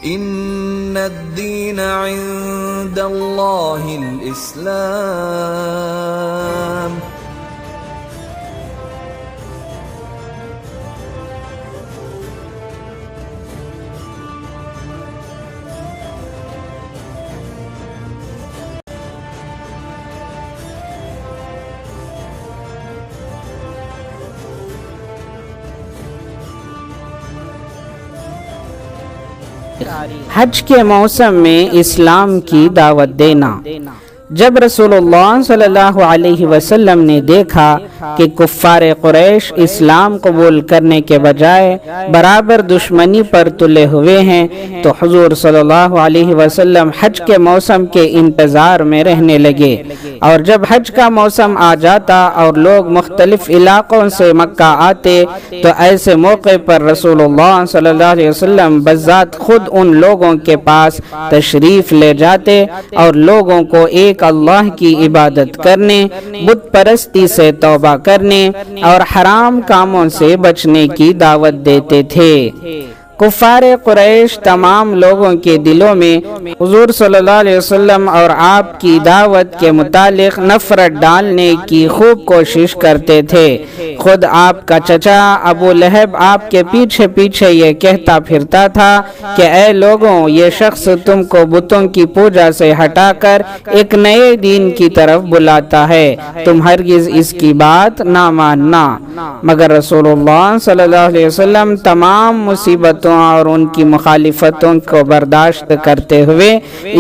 ان الدین عند اللہ الاسلام۔ حج کے موسم میں اسلام کی دعوت دینا۔ جب رسول اللہ صلی اللہ علیہ وسلم نے دیکھا کہ کفار قریش اسلام قبول کرنے کے بجائے برابر دشمنی پر تلے ہوئے ہیں تو حضور صلی اللہ علیہ وسلم حج کے موسم کے انتظار میں رہنے لگے، اور جب حج کا موسم آ جاتا اور لوگ مختلف علاقوں سے مکہ آتے تو ایسے موقع پر رسول اللہ صلی اللہ علیہ وسلم بذات خود ان لوگوں کے پاس تشریف لے جاتے اور لوگوں کو ایک اللہ کی عبادت کرنے، بت پرستی سے توبہ کرنے اور حرام کاموں سے بچنے کی دعوت دیتے تھے۔ کفار قریش تمام لوگوں کے دلوں میں حضور صلی اللہ علیہ وسلم اور آپ کی دعوت کے متعلق نفرت ڈالنے کی خوب کوشش کرتے تھے۔ خود آپ کا چچا ابو لہب آپ کے پیچھے پیچھے یہ کہتا پھرتا تھا کہ اے لوگوں، یہ شخص تم کو بتوں کی پوجا سے ہٹا کر ایک نئے دین کی طرف بلاتا ہے، تم ہرگز اس کی بات نہ ماننا۔ مگر رسول اللہ صلی اللہ علیہ وسلم تمام مصیبتوں اور ان کی مخالفتوں کو برداشت کرتے ہوئے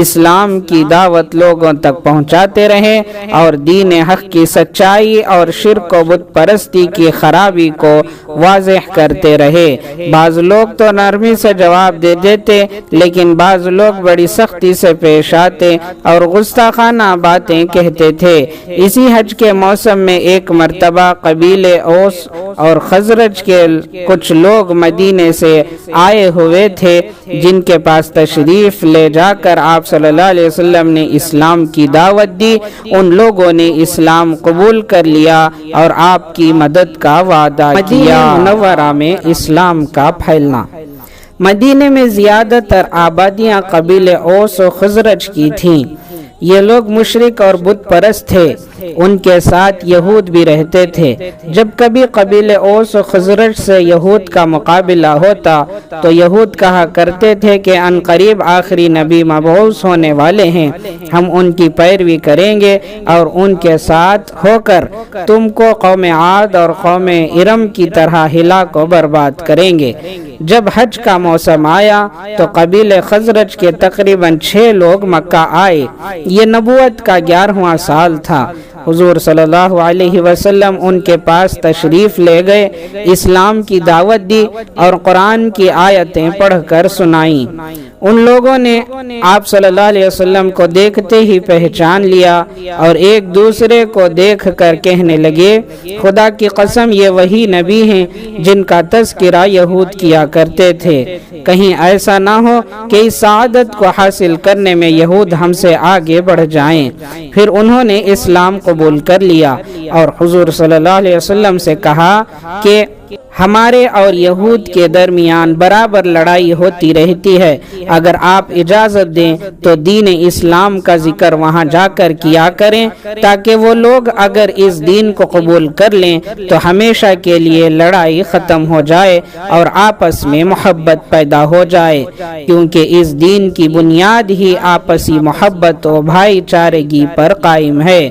اسلام کی دعوت لوگوں تک پہنچاتے رہے اور دین حق کی سچائی اور شرک و بت پرستی کی خرابی کو واضح کرتے رہے۔ بعض لوگ تو نرمی سے جواب دے دیتے، لیکن بعض لوگ بڑی سختی سے پیش آتے اور گستاخانہ باتیں کہتے تھے۔ اسی حج کے موسم میں ایک مرتبہ قبیلے اوس اور خزرج کے کچھ لوگ مدینے سے آئے ہوئے تھے، جن کے پاس تشریف لے جا کر آپ صلی اللہ علیہ وسلم نے اسلام کی دعوت دی۔ ان لوگوں نے اسلام قبول کر لیا اور آپ کی مدد کا وعدہ کیا۔ مدینہ منورہ میں اسلام کا پھیلنا۔ مدینے میں زیادہ تر آبادیاں قبیلے اوس و خزرج کی تھیں۔ یہ لوگ مشرک اور بت پرست تھے، ان کے ساتھ یہود بھی رہتے تھے۔ جب کبھی قبیلے اوس و خزرج سے یہود کا مقابلہ ہوتا تو یہود کہا کرتے تھے کہ ان قریب آخری نبی مبعوث ہونے والے ہیں، ہم ان کی پیروی کریں گے اور ان کے ساتھ ہو کر تم کو قوم عاد اور قوم ارم کی طرح ہلاک و برباد کریں گے۔ جب حج کا موسم آیا تو قبیلے خزرج کے تقریباً 6 لوگ مکہ آئے۔ یہ نبوت کا 11واں سال تھا۔ حضور صلی اللہ علیہ وسلم ان کے پاس تشریف لے گئے، اسلام کی دعوت دی اور قرآن کی آیتیں پڑھ کر سنائیں۔ ان لوگوں نے آپ صلی اللہ علیہ وسلم کو دیکھتے ہی پہچان لیا اور ایک دوسرے کو دیکھ کر کہنے لگے، خدا کی قسم یہ وہی نبی ہیں جن کا تذکرہ یہود کیا کرتے تھے، کہیں ایسا نہ ہو کہ اس سعادت کو حاصل کرنے میں یہود ہم سے آگے بڑھ جائیں۔ پھر انہوں نے اسلام قبول کر لیا اور حضور صلی اللہ علیہ وسلم سے کہا کہ ہمارے اور یہود کے درمیان برابر لڑائی ہوتی رہتی ہے، اگر آپ اجازت دیں تو دین اسلام کا ذکر وہاں جا کر کیا کریں تاکہ وہ لوگ اگر اس دین کو قبول کر لیں تو ہمیشہ کے لیے لڑائی ختم ہو جائے اور آپس میں محبت پیدا ہو جائے، کیونکہ اس دین کی بنیاد ہی آپسی محبت و بھائی چارگی پر قائم ہے۔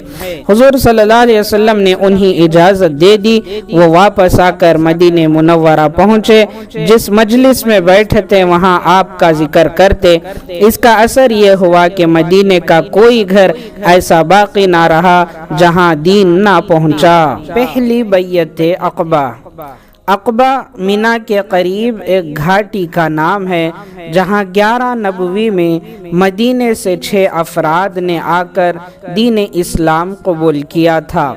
حضور صلی اللہ علیہ وسلم نے انہیں اجازت دے دی، وہ واپس آ کر مدینہ منورہ پہنچے، جس مجلس میں بیٹھتے وہاں آپ کا ذکر کرتے۔ اس کا اثر یہ ہوا کہ مدینے کا کوئی گھر ایسا باقی نہ رہا جہاں دین نہ پہنچا۔ پہلی بیعت عقبہ۔ عقبہ مینا کے قریب ایک گھاٹی کا نام ہے جہاں 11 نبوی میں مدینے سے 6 افراد نے آ کر دین اسلام قبول کیا تھا۔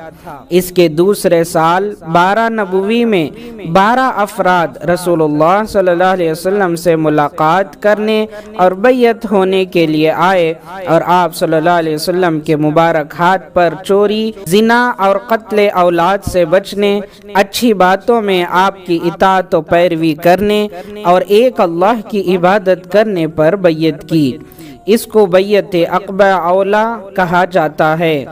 اس کے دوسرے سال 12 نبوی میں 12 افراد رسول اللہ صلی اللہ علیہ وسلم سے ملاقات کرنے اور بیعت ہونے کے لیے آئے اور آپ صلی اللہ علیہ وسلم کے مبارک ہاتھ پر چوری، زنا اور قتل اولاد سے بچنے، اچھی باتوں میں آپ کی اطاعت و پیروی کرنے اور ایک اللہ کی عبادت کرنے پر بیعت کی۔ اس کو بیعت عقبہ اولا کہا جاتا ہے۔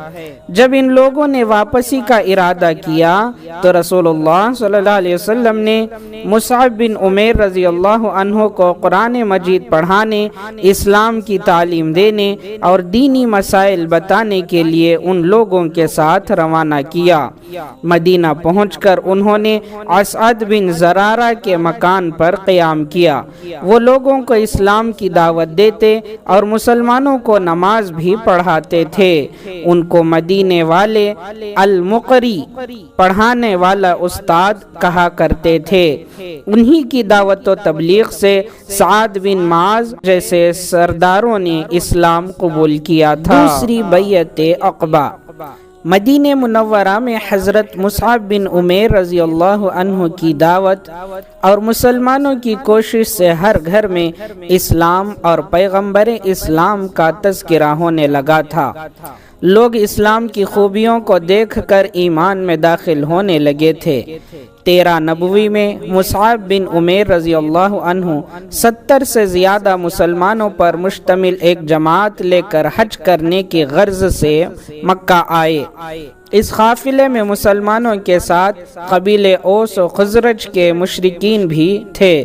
جب ان لوگوں نے واپسی کا ارادہ کیا تو رسول اللہ صلی اللہ علیہ وسلم نے مصعب بن عمیر رضی اللہ عنہ کو قرآن مجید پڑھانے، اسلام کی تعلیم دینے اور دینی مسائل بتانے کے لیے ان لوگوں کے ساتھ روانہ کیا۔ مدینہ پہنچ کر انہوں نے اسعد بن زرارہ کے مکان پر قیام کیا۔ وہ لوگوں کو اسلام کی دعوت دیتے اور مسلمانوں کو نماز بھی پڑھاتے تھے۔ ان کو مدینے والے المقری، پڑھانے والا استاد کہا کرتے تھے۔ انہی کی دعوت و تبلیغ سے سعد بن معاذ جیسے سرداروں نے اسلام قبول کیا تھا۔ دوسری بیعت عقبہ۔ مدینہ منورہ میں حضرت مصعب بن عمیر رضی اللہ عنہ کی دعوت اور مسلمانوں کی کوشش سے ہر گھر میں اسلام اور پیغمبر اسلام کا تذکرہ ہونے لگا تھا۔ لوگ اسلام کی خوبیوں کو دیکھ کر ایمان میں داخل ہونے لگے تھے۔ 13 نبوی میں مصعب بن عمیر رضی اللہ عنہ 70 سے زیادہ مسلمانوں پر مشتمل ایک جماعت لے کر حج کرنے کی غرض سے مکہ آئے۔ اس قافلے میں مسلمانوں کے ساتھ قبیلے اوس و خزرج کے مشرکین بھی تھے۔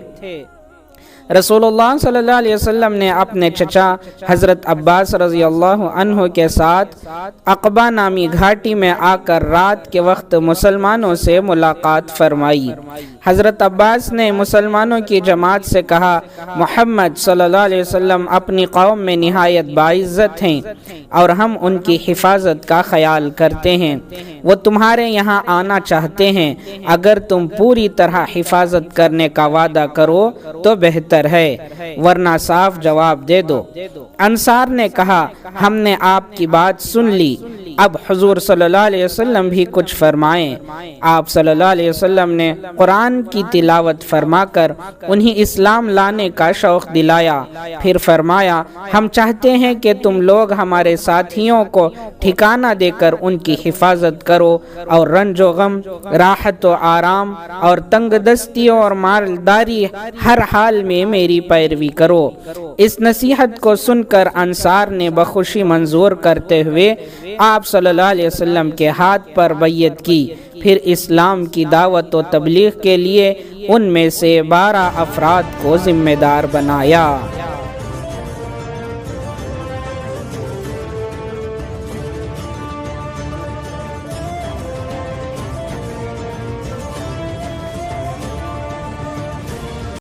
رسول اللہ صلی اللہ علیہ وسلم نے اپنے چچا حضرت عباس رضی اللہ عنہ کے ساتھ عقبہ نامی گھاٹی میں آ کر رات کے وقت مسلمانوں سے ملاقات فرمائی۔ حضرت عباس نے مسلمانوں کی جماعت سے کہا، محمد صلی اللہ علیہ وسلم اپنی قوم میں نہایت باعزت ہیں اور ہم ان کی حفاظت کا خیال کرتے ہیں۔ وہ تمہارے یہاں آنا چاہتے ہیں۔ اگر تم پوری طرح حفاظت کرنے کا وعدہ کرو تو بہتر ہے، ورنہ صاف جواب دے دو۔ انصار نے کہا، ہم نے آپ کی بات سن لی، اب حضور صلی اللہ علیہ وسلم بھی کچھ فرمائیں۔ آپ صلی اللہ علیہ وسلم نے قرآن کی تلاوت فرما کر انہیں اسلام لانے کا شوق دلایا۔ پھر فرمایا، ہم چاہتے ہیں کہ تم لوگ ہمارے ساتھیوں کو ٹھکانہ دے کر ان کی حفاظت کرو اور رنج و غم، راحت و آرام اور تنگ دستی اور مالداری ہر حال میں میری پیروی کرو۔ اس نصیحت کو سن کر انصار نے بخوشی منظور کرتے ہوئے آپ صلی اللہ علیہ وسلم کے ہاتھ پر بیعت کی۔ پھر اسلام کی دعوت و تبلیغ کے لیے ان میں سے 12 افراد کو ذمہ دار بنایا۔